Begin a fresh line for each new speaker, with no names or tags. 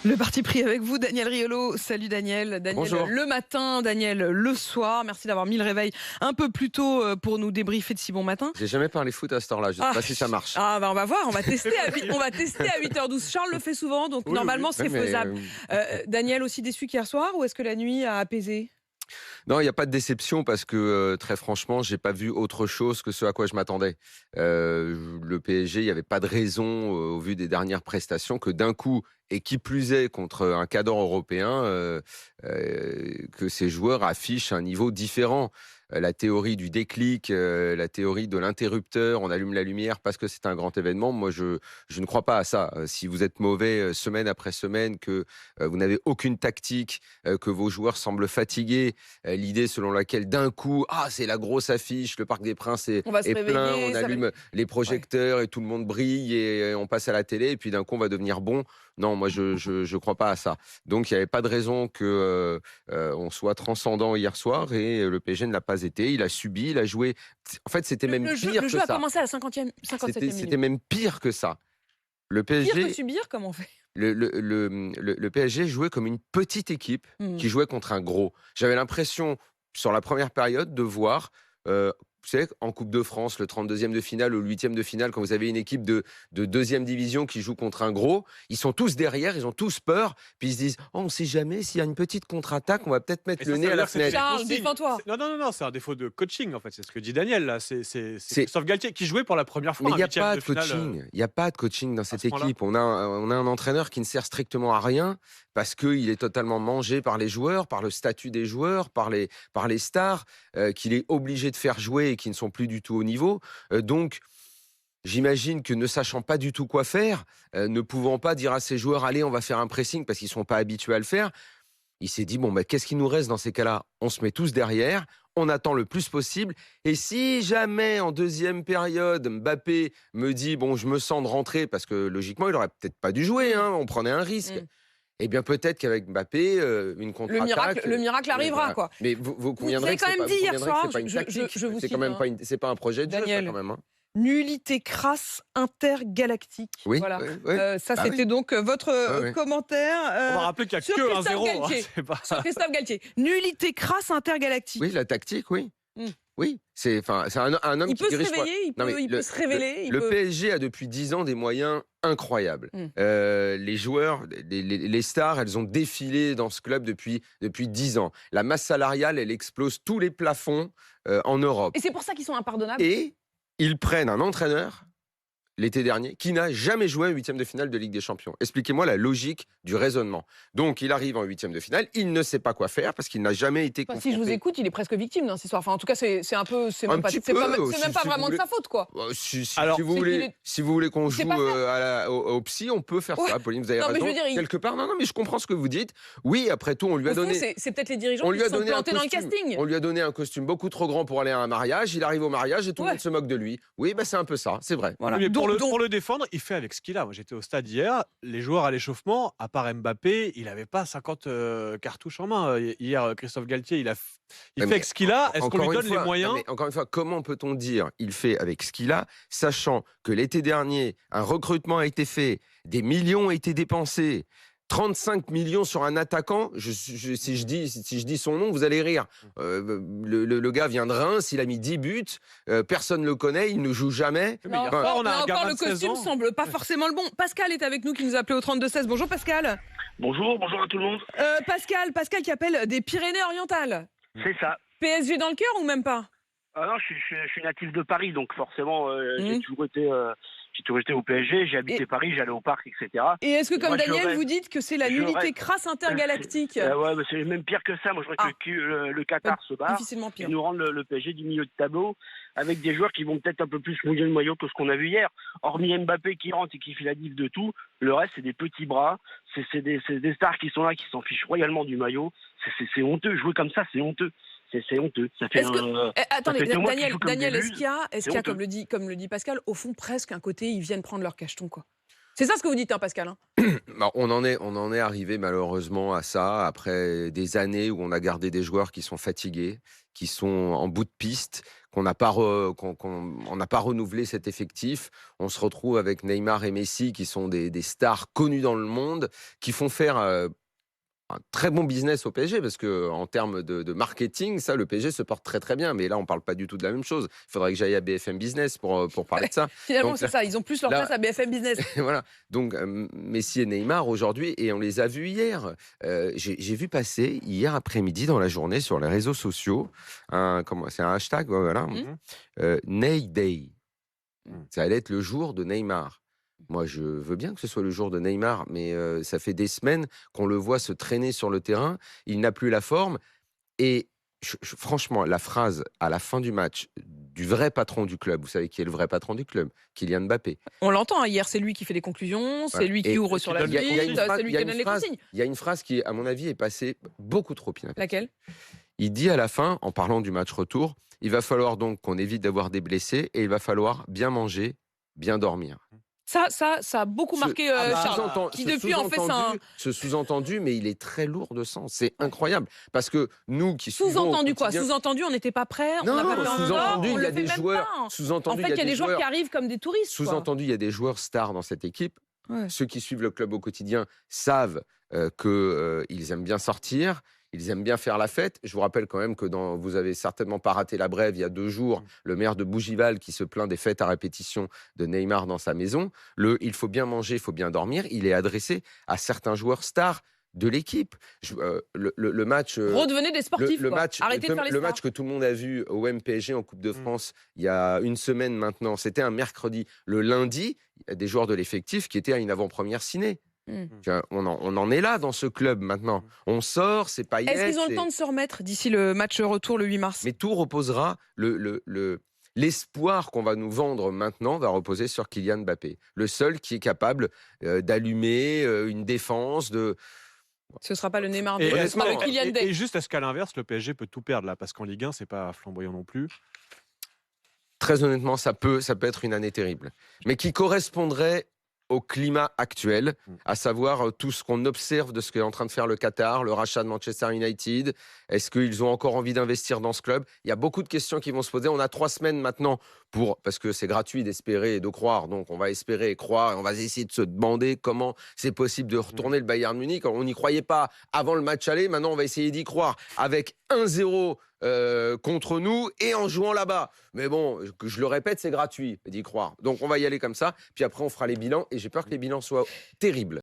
Le parti pris avec vous, Daniel Riolo. Salut Daniel. Daniel
Bonjour.
le matin, Daniel le soir. Merci d'avoir mis le réveil un peu plus tôt pour nous débriefer de si bon matin.
J'ai jamais parlé foot à cette heure-là, je sais pas si ça marche.
On va voir, on va tester à 8h12. Charles le fait souvent, donc
Oui,
normalement
oui.
c'est
Ouais, mais,
faisable. Daniel aussi déçu qu'hier soir, ou est-ce que la nuit a apaisé?
Non, il n'y a pas de déception parce que très franchement, j'ai pas vu autre chose que ce à quoi je m'attendais. Le PSG, il n'y avait pas de raison, au vu des dernières prestations, que d'un coup, et qui plus est contre un cadre européen, que ces joueurs affichent un niveau différent. La théorie du déclic, la théorie de l'interrupteur, on allume la lumière parce que c'est un grand événement. Moi, je ne crois pas à ça. Si vous êtes mauvais semaine après semaine, que vous n'avez aucune tactique, que vos joueurs semblent fatigués, l'idée selon laquelle d'un coup, c'est la grosse affiche, le Parc des Princes
On va se
est
réveiller,
plein, on
ça va-
allume les projecteurs et tout le monde brille et on passe à la télé et puis d'un coup on va devenir bon. Non, moi je crois pas à ça. Donc il n'y avait pas de raison que on soit transcendant hier soir et le PSG ne l'a pas été. Il a subi, il a joué. En fait, c'était même
Le
pire
jeu
que
a
ça.
commencé à la 57e
C'était
minute.
même pire que ça. Le
Pire que
PSG,
subir, comme on fait.
le PSG jouait comme une petite équipe
Hmm.
qui jouait contre un gros. J'avais l'impression, sur la première période, de voir, vous savez, en Coupe de France, le 32e de finale ou le 8e de finale, quand vous avez une équipe de deuxième division qui joue contre un gros, ils sont tous derrière, ils ont tous peur, puis ils se disent « Oh, on ne sait jamais, s'il y a une petite contre-attaque, on va peut-être mettre
Mais
le
ça
nez
veut
à la
dire que c'était
fenêtre. »
Charles,
consigne.
défends-toi.
Non, c'est un défaut de coaching, en fait. C'est ce que dit Daniel, là. C'est
C'est-
Christophe Galtier qui jouait pour la première fois
Mais il
un
n'y a
huitième
pas
de
de
finale.
coaching. Il n'y a pas de coaching dans cette
ce point-là.
équipe. On a un entraîneur qui ne sert strictement à rien parce qu'il est totalement mangé par les joueurs, par le statut des joueurs, par les stars, qu'il est obligé de faire jouer et qui ne sont plus du tout au niveau. Donc, j'imagine que ne sachant pas du tout quoi faire, ne pouvant pas dire à ses joueurs, allez, on va faire un pressing parce qu'ils ne sont pas habitués à le faire, il s'est dit, bon, qu'est-ce qui nous reste dans ces cas-là? On se met tous derrière, on attend le plus possible. Et si jamais, en deuxième période, Mbappé me dit, bon, je me sens de rentrer, parce que logiquement, il aurait peut-être pas dû jouer, hein, on prenait un risque.
Mm.
Eh bien, peut-être qu'avec Mbappé, une contre-attaque...
Le miracle arrivera,
voilà.
quoi.
Mais vous
Vous
conviendrez
avez
que
quand
c'est
même
pas,
dit
vous
hier
conviendrez que
soir,
c'est pas une tactique.
je vous
C'est
cite,
quand même pas c'est pas un projet de jeu, ça,
Daniel.
quand même. Hein.
Nullité crasse intergalactique.
Oui,
Voilà.
oui.
Ça,
Ah
c'était
oui.
donc votre
Ouais, ouais.
commentaire
On va rappeler qu'il n'y a
sur
que
Christophe
1-0. hein,
Galtier.
c'est pas-
sur Christophe Galtier. Nullité crasse intergalactique.
Oui, la tactique, oui.
Mm.
Oui, c'est un homme
Il
qui
peut se
dirige...
réveiller, il peut se révéler.
Le PSG a depuis 10 ans des moyens incroyables.
Mm.
Les joueurs, les stars, elles ont défilé dans ce club depuis 10 ans. La masse salariale, elle explose tous les plafonds en Europe.
Et c'est pour ça qu'ils sont impardonnables.
Et ils prennent un entraîneur, l'été dernier, qui n'a jamais joué un huitième de finale de Ligue des Champions. Expliquez-moi la logique du raisonnement. Donc, il arrive en huitième de finale, il ne sait pas quoi faire parce qu'il n'a jamais été
Enfin,
confronté.
si je vous écoute, il est presque victime dans cette histoire. Enfin, en tout cas, c'est un peu, c'est
Un
même pas,
petit
c'est
peu,
pas, c'est
si-
même pas
si vous
vraiment de
voulez.
sa faute, quoi.
Alors,
Si vous voulez qu'on
sait
joue
pas faire.
au psy, on peut faire
Ouais.
ça. Pauline, vous avez
Non, mais
raison.
je veux dire,
Quelque part, non, mais je comprends ce que vous dites. Oui, après tout, on lui a
Au fond,
donné...
c'est peut-être les dirigeants
On
qui
lui a
se sont
donné un
plantés dans le
costume.
casting.
On lui a donné un costume beaucoup trop grand pour aller à un mariage. Il arrive au mariage et tout le
Ouais.
monde se moque de lui. Oui, c'est un peu ça, c'est vrai.
Voilà.
Oui, mais
Donc-
pour le défendre, il fait avec ce qu'il a. Moi, j'étais au stade hier. Les joueurs à l'échauffement, à part Mbappé, il n'avait pas 50 cartouches en main. Hier, Christophe Galtier, il
Ouais,
fait
mais
avec ce qu'il a. Est-ce qu'on
Encore
lui
une
donne
fois,
les moyens
mais encore une fois, comment peut-on dire il fait avec ce qu'il a, sachant que l'été dernier, un recrutement a été fait, des millions ont été dépensés, 35 millions sur un attaquant, si je dis son nom, vous allez rire. Le gars vient de Reims, il a mis 10 buts, personne ne le connaît, il ne joue jamais.
Mais hier
Là
soir, on a un
encore,
gamin
le
de 16
costume
ans.
semble pas forcément le bon. Pascal est avec nous, qui nous a appelé au 32-16. Bonjour Pascal.
Bonjour à tout le monde.
Pascal qui appelle des Pyrénées-Orientales.
C'est ça.
PSG dans le cœur ou même pas?
Ah non, je suis natif de Paris, donc forcément,
Mhm.
j'ai toujours été au PSG, j'ai habité
Et-
Paris, j'allais au parc, etc.
Et est-ce que,
Et
comme
moi, je
Daniel,
rêve-
vous dites que c'est la
je
nullité
rêve-
crasse intergalactique?
Ouais, mais c'est même pire que ça. Moi, je voudrais que le Qatar se barre
Difficilement
et
pire.
nous rende le PSG du milieu de tableau avec des joueurs qui vont peut-être un peu plus mouiller le maillot que ce qu'on a vu hier. Hormis Mbappé qui rentre et qui fait la diff de tout, le reste, c'est des petits bras. C'est des stars qui sont là, qui s'en fichent royalement du maillot. C'est honteux. Jouer comme ça, c'est honteux. C'est honteux. Ça fait
Est-ce que- Attendez,
fait 2 mois qu'ils jouent comme
Daniel,
des
est-ce
muses.
qu'il y a,
C'est honteux.
comme le dit Pascal, au fond, presque un côté, ils viennent prendre leur cacheton, quoi. C'est ça ce que vous dites, hein, Pascal, hein?
On en est arrivé malheureusement à ça, après des années où on a gardé des joueurs qui sont fatigués, qui sont en bout de piste, qu'on n'a pas, on n'a pas renouvelé cet effectif. On se retrouve avec Neymar et Messi, qui sont des stars connues dans le monde, qui font faire un très bon business au PSG, parce que en termes de marketing, ça, le PSG se porte très très bien. Mais là, on parle pas du tout de la même chose. Il faudrait que j'aille à BFM Business pour parler de ça.
Finalement,
Donc,
c'est ça. Ils ont plus leur
là-
place à BFM Business.
voilà. Donc, Messi et Neymar aujourd'hui, et on les a vus hier. J'ai vu passer hier après-midi dans la journée sur les réseaux sociaux, c'est un hashtag, ouais, voilà, Ney Day. Ça allait être le jour de Neymar. Moi, je veux bien que ce soit le jour de Neymar, mais ça fait des semaines qu'on le voit se traîner sur le terrain. Il n'a plus la forme. Et franchement, la phrase à la fin du match du vrai patron du club, vous savez qui est le vrai patron du club? Kylian Mbappé.
On l'entend, hein, hier, c'est lui qui fait les conclusions, c'est
Voilà.
lui qui
Et
ouvre sur la
il y a-
suite,
il y a une
c'est lui qui donne les consignes.
Il y a une phrase qui, à mon avis, est passée beaucoup trop inaperçue.
Laquelle?
Il dit à la fin, en parlant du match retour, il va falloir donc qu'on évite d'avoir des blessés et il va falloir bien manger, bien dormir.
Ça a beaucoup marqué Charles, qui depuis en fait ça.
Ce sous-entendu, mais il est très lourd de sens. C'est incroyable. Parce que nous qui suivons au
Sous-entendu quoi?
quotidien-
Sous-entendu, on n'était pas prêts, on
Non,
n'a pas fait un
sous-entendu,
effort, on
il y a
le fait
des
même
joueurs.
pas. En
Sous-entendu,
fait, il y a des joueurs qui arrivent comme des touristes. quoi.
Sous-entendu, il y a des joueurs stars dans cette équipe.
Ouais.
Ceux qui suivent le club au quotidien savent qu'ils aiment bien sortir, ils aiment bien faire la fête. Je vous rappelle quand même que vous avez certainement pas raté la brève il y a 2 jours, le maire de Bougival qui se plaint des fêtes à répétition de Neymar dans sa maison. Il faut bien manger, il faut bien dormir, il est adressé à certains joueurs stars de l'équipe. Le match...
Redevenez des sportifs.
Le
quoi.
match,
Arrêtez de faire les
le
stars.
match que tout le monde a vu au MPSG en Coupe de France il y a une semaine maintenant, c'était un mercredi. Le lundi, il y a des joueurs de l'effectif qui étaient à une avant-première ciné. On en est là dans ce club maintenant. On sort, c'est pas
Est-ce qu'ils ont le temps de se remettre d'ici le match retour le 8 mars?
Mais tout reposera, l'espoir qu'on va nous vendre maintenant va reposer sur Kylian Mbappé. Le seul qui est capable d'allumer une défense,
Ce ne sera pas le Neymar,
Et,
ce
honnêtement,
sera le Kylian Day.
et juste, est-ce qu'à l'inverse, le PSG peut tout perdre là? Parce qu'en Ligue 1, c'est pas flamboyant non plus.
Très honnêtement, ça peut être une année terrible. Mais qui correspondrait au climat actuel, à savoir tout ce qu'on observe de ce qu'est en train de faire le Qatar, le rachat de Manchester United. Est-ce qu'ils ont encore envie d'investir dans ce club? Il y a beaucoup de questions qui vont se poser. On a 3 semaines maintenant parce que c'est gratuit d'espérer et de croire. Donc on va espérer et croire et on va essayer de se demander comment c'est possible de retourner le Bayern Munich. On n'y croyait pas avant le match aller. Maintenant, on va essayer d'y croire avec 1-0 contre nous et en jouant là-bas. Mais bon, je le répète, c'est gratuit d'y croire. Donc on va y aller comme ça. Puis après, on fera les bilans et j'ai peur que les bilans soient terribles.